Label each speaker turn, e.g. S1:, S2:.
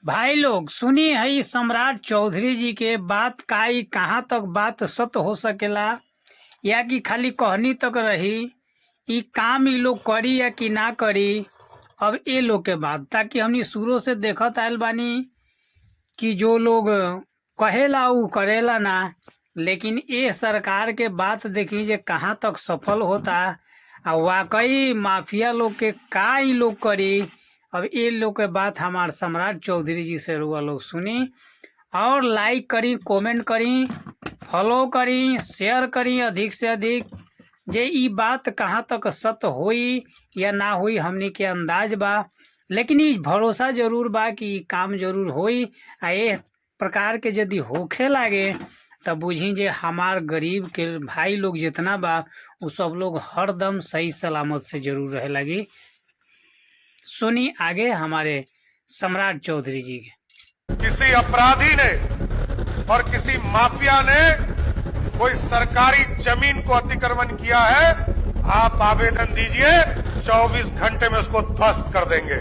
S1: भाई लोग सुनी है सम्राट चौधरी जी के बात काई कहाँ तक बात सत्य हो सकेला या कि खाली कहनी तक रही। ई काम ई लोग करी या कि ना करी, अब ये लोग के बात। ताकि हमनी शुरू से देखत आयल बानी कि जो लोग कहेला उ करेला ना, लेकिन ये सरकार के बात देखी जे कहाँ तक सफल होता। आ वाकई माफिया लोग के का ई लोग करी। अब ये लोग के बात हमार सम्राट चौधरी जी से रुआ लोग सुनी और लाइक करी, कमेंट करी, फॉलो करी, शेयर करी अधिक से अधिक। जे ई बात कहाँ तक सत्य हुई या ना हुई हमनी के अंदाज बा, लेकिन ई भरोसा जरूर बा कि ई काम जरूर होई। आ ये प्रकार के यदि होखे लागे तब बुझी जे हमार गरीब के भाई लोग जितना बा उ सब लोग हरदम सही सलामत से जरूर रहे लगी। सुनी आगे हमारे सम्राट चौधरी जी के।
S2: किसी अपराधी ने और किसी माफिया ने कोई सरकारी जमीन को अतिक्रमण किया है, आप आवेदन दीजिए, 24 घंटे में उसको ध्वस्त कर देंगे।